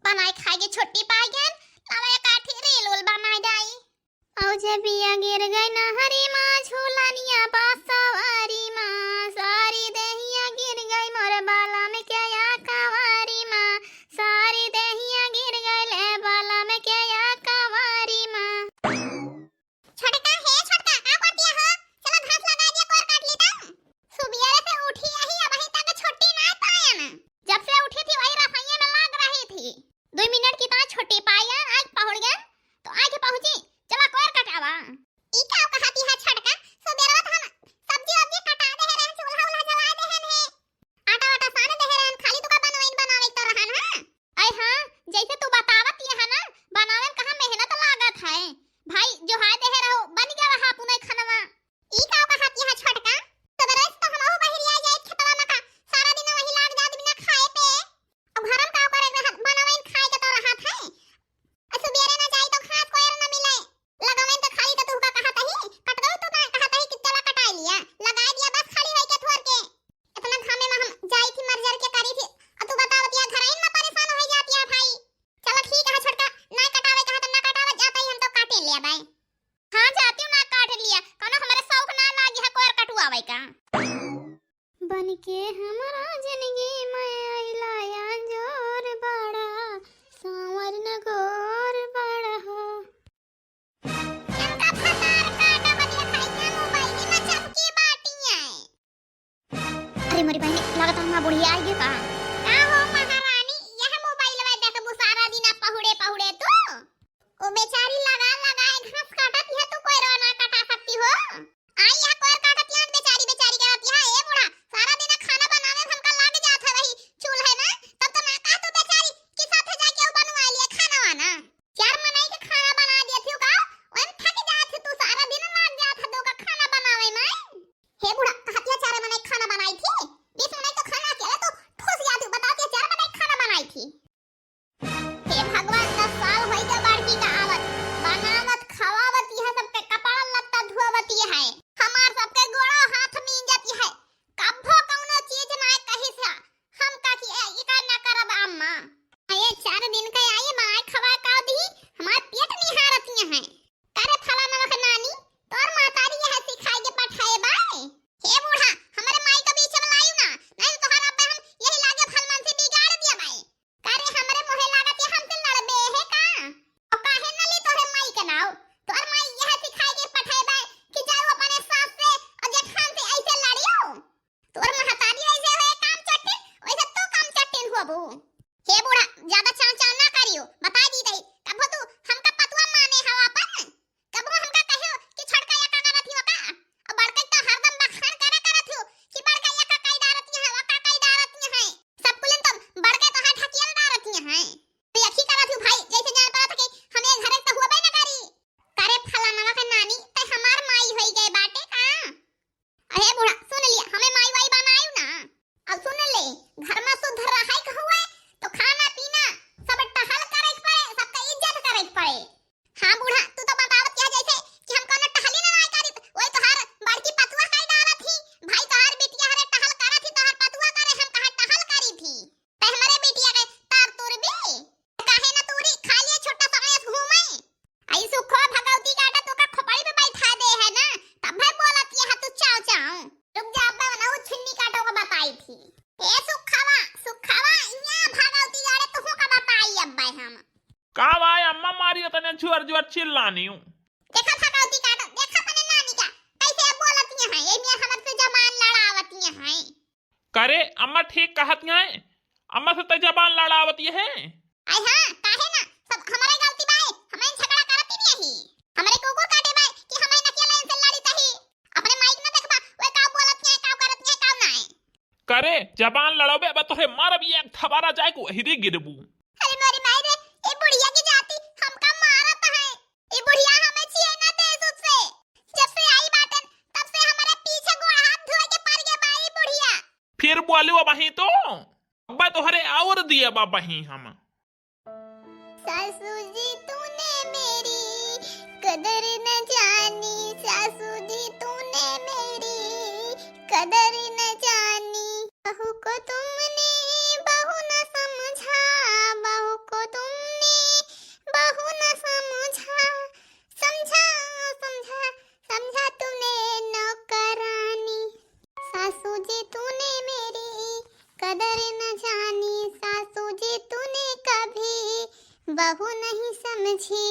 बनाई खाएगी छुट्टी पाई गन लावा एक काठी रेल उल बनाई दाई औ जे बिया गिर गई नहरी मां झूलनिया बासवारी मां सारी देहिया गिर गई मोर बाला में क्या या कवारी मां सारी देहिया गिर गई ले बाला में क्या या कवारी मां छोटका है छोटका का करतिया हो चलो घास लगा दिया कोर काट ली तम सुबिया से उठी आई अब ही तक छुट्टी ना पाया ना जब से उठी थी वही रसोई में लग रही थी 2 मिनट की तरह छुट्टी पाया आज पहुंच गया तो आज पहुंची चला कोर कटावा ई का कहती है छटका सुबेरवा हम सब्जी वब्जी कटा दे रहन चूल्हा उल्हा जला दे रहन आटा वाटा सान दे रहन खाली तो का बनावे तो रहन हां आई हां जैसे तू बतावत है ना बनावे में कहां मेहनत लागत है भाई जो हाय दे रहो बन गया रहा पुने खनवा ई का कहती है छटका सुबेरवा तो हम हो बहिरिया जाए खेतवा में का सारा दिन वही लाग जात बिना खाए पे अब घरम का करे बनावे खाए के तो रहत है सुबेरे ना जाई तो खास कोयर ना मिले लगावे तो खाली तो तू का कहत है कट गई तो कहत है कि चला कटा लिया लगा दिया बस खाली रह के थोर के इतना घामे में हम जाई थी मर्जर के करी थी और तू बतावत या घराइन में परेशान हो जाती है भाई चलो ठीक है छोटका ना कटावे कहा तो ना कटावे जाता ही हम तो काटे लिया भाई हां जाती हूं ना काट लिया कनो हमारे शौक ना लागी है कोर कटवावे का बन के हमारा जिंदगी में आइला या जोर बड़ा सांवर न गोर बड़ा हो इनका फतार काटा बदिया खाइया मोबाइल में चपकी बाटियां अरे मेरी बहन लगता है मां बुढ़िया आई का हो महारानी यह मोबाइल में देख बु सारा दिन पहुड़े तू ओ बेचारी लगा लगाए घास काटत है तू कोई रोना कटा सकती हो आई यह कोर काटत है बेचारी करत है ए बूढ़ा सारा दिन खाना बनावे में हमका लाग जात है वही चूल्हे में तब तो ना का तू बेचारी के साथ जाके बनवा लिया खाना वाना चार मनाई के खाना बना दिया थी का ओम थक जात है तू सारा दिन लाग जात है दो का खाना बनावे में हे बूढ़ा कहतिया चार मनाई खाना बनाई थी 20 मनाई तो खाना अकेला तो ठोस जाती बताती चार मनाई खाना बनाई थी हे भगवान 10 साल होई के बाड़की का आवत बनावत खवावत यह सब के कपड़ा लत्ता धोवत है हमार सबके गोड़ो हाथ मीन जाती है कभो कौनो चीज ना कही से हम का की ई का ना करब अम्मा ये 4 दिन के आई माय खवा का दी हमार पेट निहारती है करे फला नमक नानी तोर मातारी यह सिखाई के पठाए बाय हे बूढ़ा हमारे माई के बीच में लायू ना नहीं तो हर अब्बे हम यही लागे फलमन से बिगाड़ दिया बाय करे हमारे मोहे लागत है हमसे लड़बे है का और काहे न ली तोरे माई के नाव तोर माई यह सिखाई के पठाए बाय कि जाओ अपने सास से और जेठान से ऐसे लड़ियो तोर महतारी ऐसे है काम चट्टे वैसे तो काम चट्टे हुआ बू हे बूढ़ा ज्यादा चाचा ना करियो बता दी दई कब तू हमका पतवा माने हवा पर कब हमका कहियो कि छड़का या का करत हो का और बड़का तो हरदम बखान करत हो कि बड़का या का काई डारती है वा का काई डारती है सब कुलन तो बड़के तो हाथ हकिया डारती है तो यही करत हो भाई जैसे जान पड़ा था कि हमें घरे तो हुआ ना करी करे फलाना का नानी ते हमार माई होई गए बाटे का अरे बूढ़ा सुन लिया हमें माई वाई बनायू ना अब सुन ले घर में शुद्ध रहाई का हुआ तो खाना पीना सब टहल करे पड़े सबका इज्जत करे पड़े हां बूढ़ा तू तो बतावत क्या जैसे कि हम कोनो टहली ना नहीं करी ओए तोहार बड़की पतुआ काई डालत थी भाई तोहार बिटिया हरे टहल करत थी तोहार पतुआ करे हम कहा टहल करी थी ते हमारे बिटिया के तार तोर बे काहे ना तोरी खा लिए छोटा सा घूमे आई सुखो भगवती काटा तो का खोपड़ी पे बैठा दे है ना तब भाई बोलत ये तू चाव चाव रुक जा अब मैं वो छिन्नी काटो को बताई थी ए सुखावा इया भगवती गाड़े तू का बताई अब भाई हम का भाई अम्मा मारियो तने जुर चिल्लानी हूं देखा भगवती काटो देखा तने नानी का कैसे बोलती है ये मियां हमर से जबान लड़ावती है करे अम्मा ठीक कहत है अम्मा से ते जबान लड़ावती है आई हां काहे ना सब हमारे गलती बाय हमें झगड़ा करती नहीं हमारे कुकुर काटे बाय कि हमें नकिया लाइन से लड़ी तही अपने माइक ना देखबा ओए का बोलत है का करत है का ना करे जबान लड़ोबे अब तोहे मारब एक थबारा जाए को हिदी गिरबू अरे मेरी माई रे ए बुढ़िया की जाती हमका मारत है ए बुढ़िया हमें छिए ना दे उससे जब से आई बाटन तब से हमारे पीछे गोड़ हाथ धोए के पड़ गया बाई बुढ़िया फिर बोलियो वही तो अब्बा तोहरे और दिए बा वही हम सासू जी तूने मेरी कदर न जानी सासू जी तूने मेरी कदर न जानी बहू को तुमने बहू न समझा बहू को तुम सासू जी तूने मेरी कदर न जानी, सासू जी तूने कभी बहू नहीं समझी।